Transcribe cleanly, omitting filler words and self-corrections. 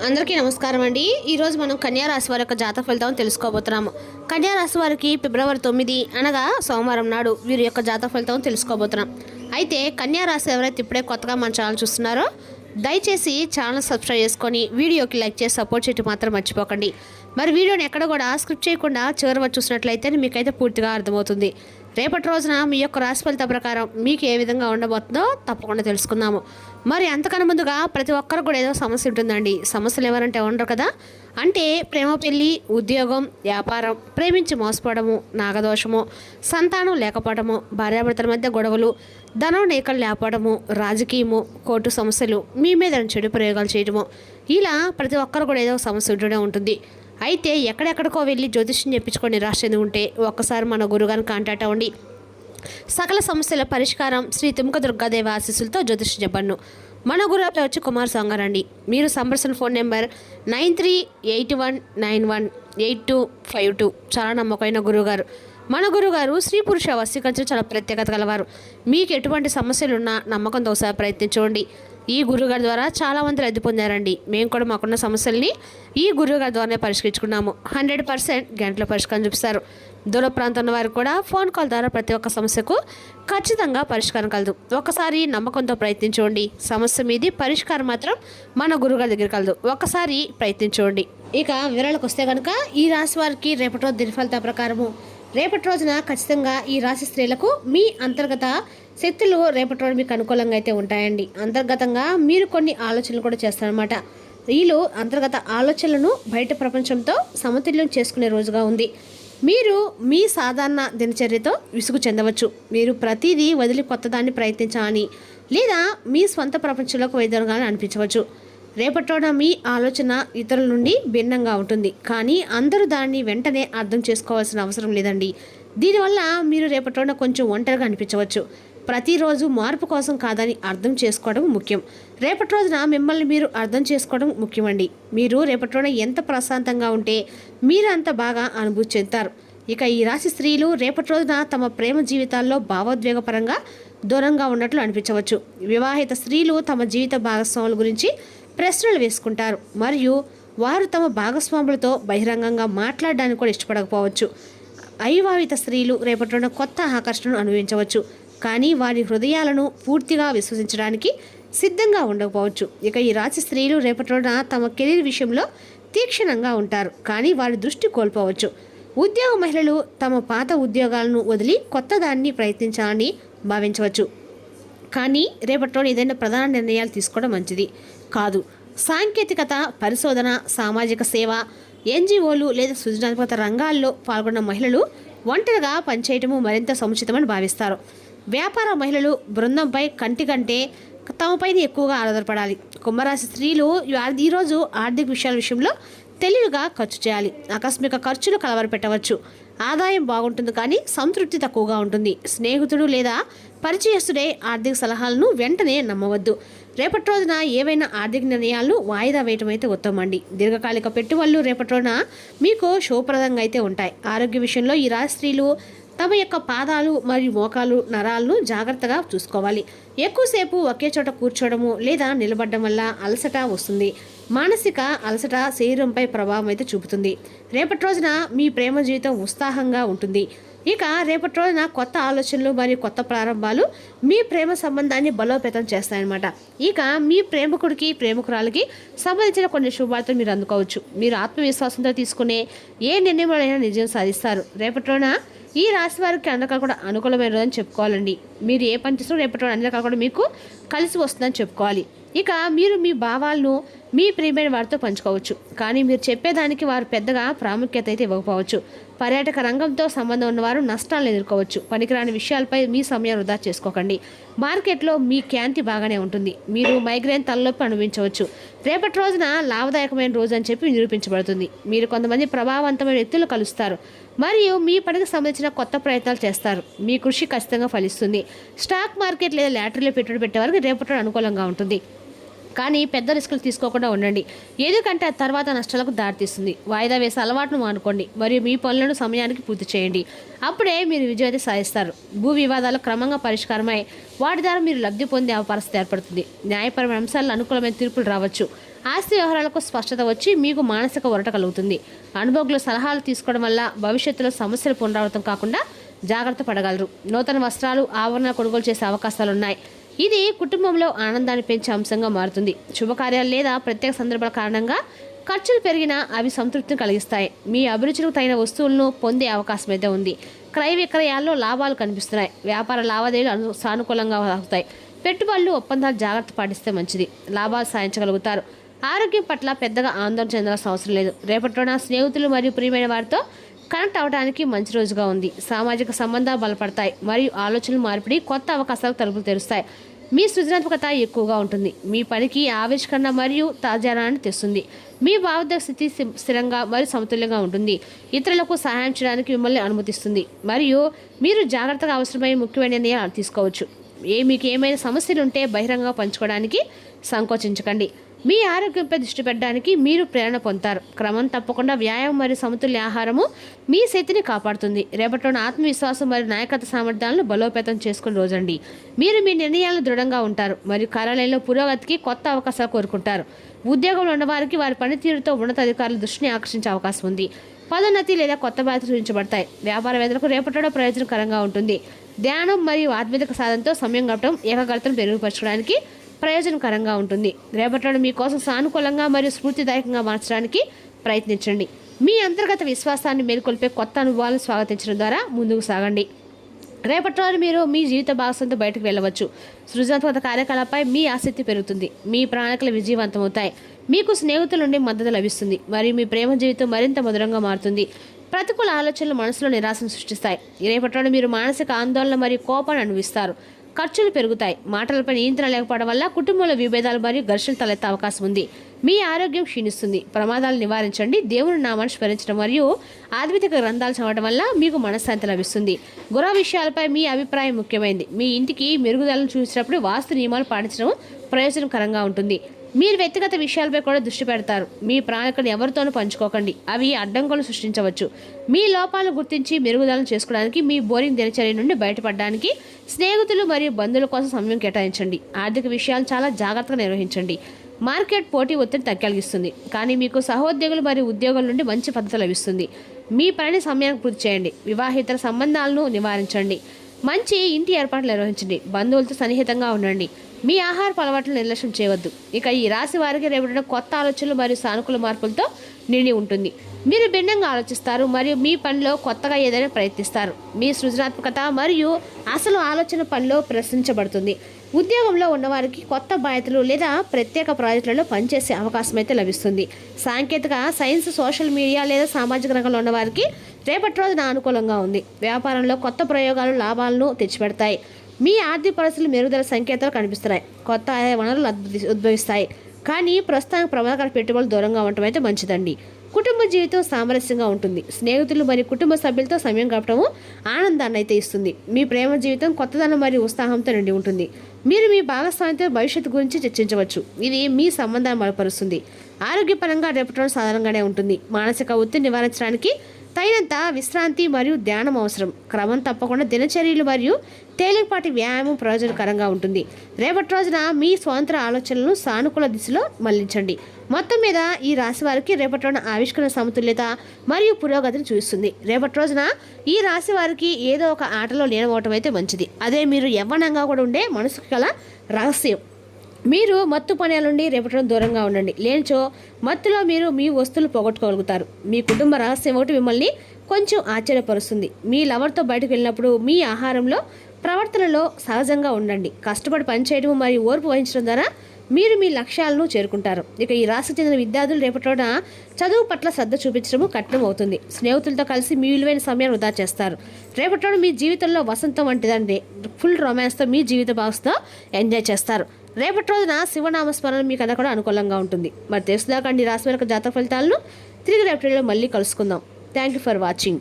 అందరికీ నమస్కారం అండి. ఈరోజు మనం కన్యా రాశి వారి యొక్క జాతక ఫలితం తెలుసుకోబోతున్నాము. కన్యా రాశి వారికి ఫిబ్రవరి 9 అనగా సోమవారం నాడు వీరి యొక్క జాతక ఫలితం తెలుసుకోబోతున్నాం. అయితే కన్యా రాశి ఎవరైతే ఇప్పుడే కొత్తగా మన ఛానల్ చూస్తున్నారో దయచేసి ఛానల్ సబ్స్క్రైబ్ చేసుకొని వీడియోకి లైక్ చేసి సపోర్ట్ చేయడం మాత్రం మర్చిపోకండి. మరి వీడియోని ఎక్కడ కూడా స్క్రిప్ట్ చేయకుండా చివరి వరకు చూసినట్లయితే మీకైతే పూర్తిగా అర్థమవుతుంది. రేపటి రోజున మీ యొక్క రాశి ఫలిత ప్రకారం మీకు ఏ విధంగా ఉండబోతుందో తప్పకుండా తెలుసుకుందాము. మరి అంతకన్నా ముందుగా ప్రతి ఒక్కరికి కూడా ఏదో సమస్య ఉంటుందండి. సమస్యలు ఎవరంటే ఉండరు కదా. అంటే ప్రేమ, పెళ్ళి, ఉద్యోగం, వ్యాపారం, ప్రేమించి మోసపోవడము, నాగదోషము, సంతానం లేకపోవడము, భార్యాభర్తల మధ్య గొడవలు, ధనం నీకలు లేకపోవడము, రాజకీయము, కోర్టు సమస్యలు, మీ మీద చెడు ప్రయోగాలు చేయడము, ఇలా ప్రతి ఒక్కరు కూడా ఏదో సమస్య ఉంటూనే ఉంటుంది. అయితే ఎక్కడెక్కడికో వెళ్ళి జ్యోతిష్యం చెప్పించుకొని నిరాశ చెంది ఉంటే ఒక్కసారి మన గురుగారిని కాంటాక్ట్ అవ్వండి. సకల సమస్యల పరిష్కారం శ్రీ తుమ్మక దుర్గాదేవి ఆశీస్సులతో జ్యోతిష్యం చెప్పను. మన గురువు వచ్చి కుమార్ సంగారండి. మీరు సంప్రదించిన ఫోన్ నెంబర్ 9381918252. చాలా నమ్మకమైన గురువుగారు. మన గురుగారు స్త్రీ పురుష వశీకరించడం చాలా ప్రత్యేకత గలవారు. మీకు ఎటువంటి సమస్యలున్నా నమ్మకంతో ఒకసారి ప్రయత్నించండి. ఈ గురువుగారి ద్వారా చాలామంది లబ్ధి పొందారండి. మేము కూడా మాకున్న సమస్యల్ని ఈ గురువుగారి ద్వారానే పరిష్కరించుకున్నాము. 100% గంటల పరిష్కారం చూపిస్తారు. దూర ప్రాంతం వారికి కూడా ఫోన్ కాల్ ద్వారా ప్రతి ఒక్క సమస్యకు ఖచ్చితంగా పరిష్కారం కలదు. ఒకసారి నమ్మకంతో ప్రయత్నించండి. సమస్య మీది పరిష్కారం మాత్రం మన గురువుగారి దగ్గర కలదు. ఒకసారి ప్రయత్నించండి. ఇక వివరాలకు వస్తే కనుక ఈ రాశి వారికి రేపటి రోజు దినఫలిత ప్రకారము రేపటి రోజున ఖచ్చితంగా ఈ రాశి స్త్రీలకు మీ అంతర్గత శక్తులు రేపటి రోజు మీకు అనుకూలంగా అయితే ఉంటాయండి. అంతర్గతంగా మీరు కొన్ని ఆలోచనలు కూడా చేస్తారనమాట. వీళ్ళు అంతర్గత ఆలోచనలను బయట ప్రపంచంతో సమతుల్యం చేసుకునే రోజుగా ఉంది. మీరు మీ సాధారణ దినచర్యతో విసుగు చెందవచ్చు. మీరు ప్రతిదీ వదిలి కొత్తదాన్ని ప్రయత్నించాలని లేదా మీ స్వంత ప్రపంచంలోకి వైద్యంగా అనిపించవచ్చు. రేపటిరోజున మీ ఆలోచన ఇతరుల నుండి భిన్నంగా ఉంటుంది. కానీ అందరూ దాన్ని వెంటనే అర్థం చేసుకోవాల్సిన అవసరం లేదండి. దీనివల్ల మీరు రేపటిరోజున కొంచెం ఒంటరిగా అనిపించవచ్చు. ప్రతిరోజు మార్పు కోసం కాదని అర్థం చేసుకోవడం ముఖ్యం. రేపటి రోజున మిమ్మల్ని మీరు అర్థం చేసుకోవడం ముఖ్యమండి. మీరు రేపటి రోజున ఎంత ప్రశాంతంగా ఉంటే మీరు అంత బాగా అనుభూతి చెందుతారు. ఇక ఈ రాశి స్త్రీలు రేపటి రోజున తమ ప్రేమ జీవితాల్లో భావోద్వేగపరంగా దూరంగా ఉన్నట్లు అనిపించవచ్చు. వివాహిత స్త్రీలు తమ జీవిత భాగస్వాముల గురించి ప్రశ్నలు వేసుకుంటారు మరియు వారు తమ భాగస్వాములతో బహిరంగంగా మాట్లాడడానికి కూడా ఇష్టపడకపోవచ్చు. అవివాహిత స్త్రీలు రేపటి రోజున కొత్త ఆకర్షణను అనుభవించవచ్చు. కానీ వారి హృదయాలను పూర్తిగా విశ్వసించడానికి సిద్ధంగా ఉండకపోవచ్చు. ఇక ఈ రాశి స్త్రీలు రేపటి రోజున తమ కెరీర్ విషయంలో తీక్షణంగా ఉంటారు. కానీ వారి దృష్టి కోల్పోవచ్చు. ఉద్యోగ మహిళలు తమ పాత ఉద్యోగాలను వదిలి కొత్త దాన్ని ప్రయత్నించాలని భావించవచ్చు. కానీ రేపటి రోజున ఏదైనా ప్రధాన నిర్ణయాలు తీసుకోవడం మంచిది కాదు. సాంకేతికత, పరిశోధన, సామాజిక సేవ, ఎన్జిఓలు లేదా సృజనాత్మక రంగాల్లో పాల్గొన్న మహిళలు ఒంటరిగా పనిచేయటము మరింత సముచితమని భావిస్తారు. వ్యాపార మహిళలు బృందంపై కంటి కంటే తమపైన ఎక్కువగా ఆధారపడాలి. కుంభరాశి స్త్రీలు ఈరోజు ఆర్థిక విషయాల విషయంలో తెలివిగా ఖర్చు చేయాలి. ఆకస్మిక ఖర్చులు కలవరపెట్టవచ్చు. ఆదాయం బాగుంటుంది కానీ సంతృప్తి తక్కువగా ఉంటుంది. స్నేహితుడు లేదా పరిచయస్తుడే ఆర్థిక సలహాలను వెంటనే నమ్మవద్దు. రేపటి రోజున ఏవైనా ఆర్థిక నిర్ణయాలను వాయిదా వేయటం అయితే ఉత్తమమండి. దీర్ఘకాలిక పెట్టుబడులు రేపటి రోజున మీకు శుభప్రదంగా అయితే ఉంటాయి. ఆరోగ్య విషయంలో ఈ రాశి స్త్రీలు తమ యొక్క పాదాలు మరియు మోకాలు నరాలను జాగ్రత్తగా చూసుకోవాలి. ఎక్కువసేపు ఒకే చోట కూర్చోవడము లేదా నిలబడడం వల్ల అలసట వస్తుంది. మానసిక అలసట శరీరంపై ప్రభావం అయితే చూపుతుంది. రేపటి రోజున మీ ప్రేమ జీవితం ఉత్సాహంగా ఉంటుంది. ఇక రేపటి రోజున కొత్త ఆలోచనలు మరియు కొత్త ప్రారంభాలు మీ ప్రేమ సంబంధాన్ని బలోపేతం చేస్తాయన్నమాట. ఇక మీ ప్రేమికుడికి ప్రేమికురాలకి సంబంధించిన కొన్ని శుభార్తలు మీరు అందుకోవచ్చు. మీరు ఆత్మవిశ్వాసంతో తీసుకునే ఏ నిర్ణయంలోనైనా నిజం సాధిస్తారు. రేపటి రోజున ఈ రాశి వారికి అన్ని రకాలు కూడా అనుకూలమైన రోజని చెప్పుకోవాలండి. మీరు ఏ పని చేసినా రేపటి అన్ని రకాలు కూడా మీకు కలిసి వస్తుందని చెప్పుకోవాలి. ఇక మీరు మీ భావాలను మీ ప్రియమైన వారితో పంచుకోవచ్చు. కానీ మీరు చెప్పేదానికి వారు పెద్దగా ప్రాముఖ్యత అయితే ఇవ్వకపోవచ్చు. పర్యాటక రంగంతో సంబంధం ఉన్నవారు నష్టాలను ఎదుర్కోవచ్చు. పనికిరాని విషయాలపై మీ సమయం వృధా చేసుకోకండి. మార్కెట్లో మీ ఖ్యాతి బాగానే ఉంటుంది. మీరు మైగ్రేన్ తలనొప్పి అనుభవించవచ్చు. రేపటి రోజున లాభదాయకమైన రోజు అని చెప్పి నిరూపించబడుతుంది. మీరు కొంతమంది ప్రభావవంతమైన వ్యక్తులు కలుస్తారు మరియు మీ పనికి సంబంధించిన కొత్త ప్రయత్నాలు చేస్తారు. మీ కృషి ఖచ్చితంగా ఫలిస్తుంది. స్టాక్ మార్కెట్ లేదా లాటరీలో పెట్టుబడి పెట్టేవారికి రేపటి అనుకూలంగా ఉంటుంది. కానీ పెద్ద రిస్కులు తీసుకోకుండా ఉండండి. ఎందుకంటే ఆ తర్వాత నష్టాలకు దారితీస్తుంది. వాయిదా వేసే అలవాటును మానుకోండి మరియు మీ పనులను సమయానికి పూర్తి చేయండి. అప్పుడే మీరు విజయాన్ని సాధిస్తారు. భూ వివాదాలు క్రమంగా పరిష్కారమై వాటి ద్వారా మీరు లబ్ధి పొందే పరిస్థితి ఏర్పడుతుంది. న్యాయపరమైన అంశాలను అనుకూలమైన తీర్పులు రావచ్చు. ఆస్తి వ్యవహారాలకు స్పష్టత వచ్చి మీకు మానసిక ఊరట కలుగుతుంది. అనుభవజ్ఞుల సలహాలు తీసుకోవడం వల్ల భవిష్యత్తులో సమస్యలు పునరావృతం కాకుండా జాగ్రత్త పడగలరు. నూతన వస్త్రాలు, ఆభరణాలు కొనుగోలు చేసే అవకాశాలున్నాయి. ఇది కుటుంబంలో ఆనందాన్ని పెంచే అంశంగా మారుతుంది. శుభకార్యాలు లేదా ప్రత్యేక సందర్భాల కారణంగా ఖర్చులు పెరిగినా అవి సంతృప్తిని కలిగిస్తాయి. మీ అభిరుచులకు తగిన వస్తువులను పొందే అవకాశం అయితే ఉంది. క్రయ విక్రయాల్లో లాభాలు కనిపిస్తున్నాయి. వ్యాపార లావాదేవీలు సానుకూలంగా సాగుతాయి. పెట్టుబడులు, ఒప్పందాలు జాగ్రత్త పాటిస్తే మంచిది. లాభాలు సాధించగలుగుతారు. ఆరోగ్యం పట్ల పెద్దగా ఆందోళన చెందాల్సిన అవసరం లేదు. రేపటిలోన స్నేహితులు మరియు ప్రియమైన వారితో కనెక్ట్ అవ్వడానికి మంచి రోజుగా ఉంది. సామాజిక సంబంధాలు బలపడతాయి మరియు ఆలోచనలు మార్పిడి కొత్త అవకాశాలకు తలుపులు తెరుస్తాయి. మీ సృజనాత్మకత ఎక్కువగా ఉంటుంది. మీ పనికి ఆవిష్కరణ మరియు తాజానాన్ని తెస్తుంది. మీ భావోద్వేగ స్థితి స్థిరంగా మరియు సమతుల్యంగా ఉంటుంది. ఇతరులకు సహాయం చేయడానికి మిమ్మల్ని అనుమతిస్తుంది మరియు మీరు జాగ్రత్తగా అవసరమైన ముఖ్యమైన నిర్ణయాలు తీసుకోవచ్చు. మీకు ఏమైనా సమస్యలు ఉంటే బహిరంగంగా పంచుకోవడానికి సంకోచించకండి. మీ ఆరోగ్యంపై దృష్టి పెట్టడానికి మీరు ప్రేరణ పొందుతారు. క్రమం తప్పకుండా వ్యాయామం మరియు సమతుల్య ఆహారము మీ శక్తిని కాపాడుతుంది. రేపటిలోని ఆత్మవిశ్వాసం మరియు నాయకత్వ సామర్థ్యాలను బలోపేతం చేసుకునే రోజండి. మీరు మీ నిర్ణయాలను దృఢంగా ఉంటారు మరియు కార్యాలయంలో పురోగతికి కొత్త అవకాశాలు కోరుకుంటారు. ఉద్యోగంలో ఉన్నవారికి వారి పనితీరుతో ఉన్నతాధికారుల దృష్టిని ఆకర్షించే అవకాశం ఉంది. పదోన్నతి లేదా కొత్త బాధ్యతలు సూచించబడతాయి. వ్యాపారవేత్తలకు రేపటిలో ప్రయోజనకరంగా ఉంటుంది. ధ్యానం మరియు ఆధ్యాత్మిక సాధనతో సమయం గడపడం ఏకాగ్రతను మెరుగుపరచడానికి ప్రయోజనకరంగా ఉంటుంది. రేపటిలో మీకోసం సానుకూలంగా మరియు స్ఫూర్తిదాయకంగా మార్చడానికి ప్రయత్నించండి. మీ అంతర్గత విశ్వాసాన్ని మేల్కొల్పే కొత్త అనుభవాలను స్వాగతించడం ద్వారా ముందుకు సాగండి. రేపటి రోజు మీరు మీ జీవిత భాగస్వామితో బయటకు వెళ్ళవచ్చు. సృజనాత్మక కార్యకలాపాలపై మీ ఆసక్తి పెరుగుతుంది. మీ ప్రణాళికలు విజయవంతమవుతాయి. మీకు స్నేహితుల నుండి మద్దతు లభిస్తుంది మరియు మీ ప్రేమ జీవితం మరింత మధురంగా మారుతుంది. ప్రతికూల ఆలోచనలు మనసులో నిరాశను సృష్టిస్తాయి. రేపటి రోజు మీరు మానసిక ఆందోళన మరియు కోపాన్ని అనుభవిస్తారు. ఖర్చులు పెరుగుతాయి. మాటలపై నియంత్రణ లేకపోవడం వల్ల కుటుంబంలో విభేదాలు మరియు ఘర్షణలు తలెత్తే అవకాశం ఉంది. మీ ఆరోగ్యం క్షీణిస్తుంది. ప్రమాదాలు నివారించండి. దేవుని నామాన్ని స్మరించడం మరియు ఆధ్యాత్మిక గ్రంథాలు చదవడం వల్ల మీకు మనశ్శాంతి లభిస్తుంది. గృహ విషయాలపై మీ అభిప్రాయం ముఖ్యమైనది. మీ ఇంటికి మెరుగుదలను చూసినప్పుడు వాస్తు నియమాలు పాటించడం ప్రయోజనకరంగా ఉంటుంది. మీరు వ్యక్తిగత విషయాలపై కూడా దృష్టి పెడతారు. మీ ప్రణాళికను ఎవరితోనూ పంచుకోకండి. అవి అడ్డంకులను సృష్టించవచ్చు. మీ లోపాలను గుర్తించి మెరుగుదలను చేసుకోవడానికి మీ బోరింగ్ దినచర్య నుండి బయటపడడానికి స్నేహితులు మరియు బంధువుల కోసం సమయం కేటాయించండి. ఆర్థిక విషయాలు చాలా జాగ్రత్తగా నిర్వహించండి. మార్కెట్ పోటీ ఒత్తిడి తగ్గలిగిస్తుంది, కానీ మీకు సహోద్యోగులు మరియు ఉద్యోగుల నుండి మంచి పద్ధతి లభిస్తుంది. మీ పనిని సమయానికి పూర్తి చేయండి. వివాహేతర సంబంధాలను నివారించండి. మంచి ఇంటి ఏర్పాట్లు నిర్వహించండి. బంధువులతో సన్నిహితంగా ఉండండి. మీ ఆహారపు అలవాట్లను నిర్లక్ష్యం చేయవద్దు. ఇక ఈ రాశి వారికి రేపటిన కొత్త ఆలోచనలు మరియు సానుకూల మార్పులతో నిండి ఉంటుంది. మీరు భిన్నంగా ఆలోచిస్తారు మరియు మీ పనిలో కొత్తగా ఏదైనా ప్రయత్నిస్తారు. మీ సృజనాత్మకత మరియు అసలు ఆలోచన పనిలో ప్రశ్నించబడుతుంది. ఉద్యోగంలో ఉన్నవారికి కొత్త బాధ్యతలు లేదా ప్రత్యేక ప్రాజెక్టులలో పనిచేసే అవకాశం అయితే లభిస్తుంది. సాంకేతిక, సైన్స్, సోషల్ మీడియా లేదా సామాజిక రంగంలో ఉన్నవారికి రేపటి రోజున అనుకూలంగా ఉంది. వ్యాపారంలో కొత్త ప్రయోగాలు లాభాలను తెచ్చిపెడతాయి. మీ ఆర్థిక పరిస్థితులు మెరుగుదల సంకేతాలు కనిపిస్తున్నాయి. కొత్త ఆదాయ వనరులు ఉద్భవిస్తాయి. కానీ ప్రస్తుతానికి ప్రమాదకర పెట్టుబడులు దూరంగా ఉండటం అయితే మంచిదండి. కుటుంబ జీవితం సామరస్యంగా ఉంటుంది. స్నేహితులు మరియు కుటుంబ సభ్యులతో సమయం గడపడము ఆనందాన్ని అయితే ఇస్తుంది. మీ ప్రేమ జీవితం కొత్తదనం మరియు ఉత్సాహంతో నిండి ఉంటుంది. మీరు మీ భాగస్వామితో భవిష్యత్తు గురించి చర్చించవచ్చు. ఇది మీ సంబంధాన్ని బలపరుస్తుంది. ఆరోగ్యపరంగా రేపటి రోజు సాధారణంగానే ఉంటుంది. మానసిక ఒత్తిడి నివారించడానికి తగినంత విశ్రాంతి మరియు ధ్యానం అవసరం. క్రమం తప్పకుండా దినచర్యలు మరియు తేలికపాటి వ్యాయామం ప్రయోజనకరంగా ఉంటుంది. రేపటి రోజున మీ స్వంత ఆలోచనలను సానుకూల దిశలో మళ్లించండి. మొత్తం మీద ఈ రాశి వారికి రేపటి రోజున ఆవిష్కరణ సమతుల్యత మరియు పురోగతిని చూస్తుంది. రేపటి రోజున ఈ రాశి వారికి ఏదో ఒక ఆటలో లీనమవటం అయితే మంచిది. అదే మీరు యవ్వనంగా కూడా ఉండే మనసుకు గల రహస్యం. మీరు మత్తు పనుల నుండి రేపటి దూరంగా ఉండండి. లేనిచో మత్తులో మీరు మీ వస్తువులు పోగొట్టుకోగలుగుతారు. మీ కుటుంబ రహస్యం ఒకటి మిమ్మల్ని కొంచెం ఆశ్చర్యపరుస్తుంది. మీ లవర్తో బయటకు వెళ్ళినప్పుడు మీ ఆహారంలో, ప్రవర్తనలో సహజంగా ఉండండి. కష్టపడి పనిచేయడం మరియు ఓర్పు వహించడం ద్వారా మీరు మీ లక్ష్యాలను చేరుకుంటారు. ఇక ఈ రాశికి చెందిన విద్యార్థులు రేపటిన చదువు పట్ల శ్రద్ధ చూపించడం కఠినం అవుతుంది. స్నేహితులతో కలిసి మీ విలువైన సమయాన్ని వృధా చేస్తారు. రేపటిన మీ జీవితంలో వసంతం వంటిదండి. ఫుల్ రొమాన్స్తో మీ జీవిత భాగంతో ఎంజాయ్ చేస్తారు. రేపటి రోజున శివనామస్మరణ మీకు అలా కూడా అనుకూలంగా ఉంటుంది. మరి తెలుసుదాకండి రాశి వారి జాతక ఫలితాలను తిరిగి రేపటిలో మళ్ళీ కలుసుకుందాం. Thank you for watching.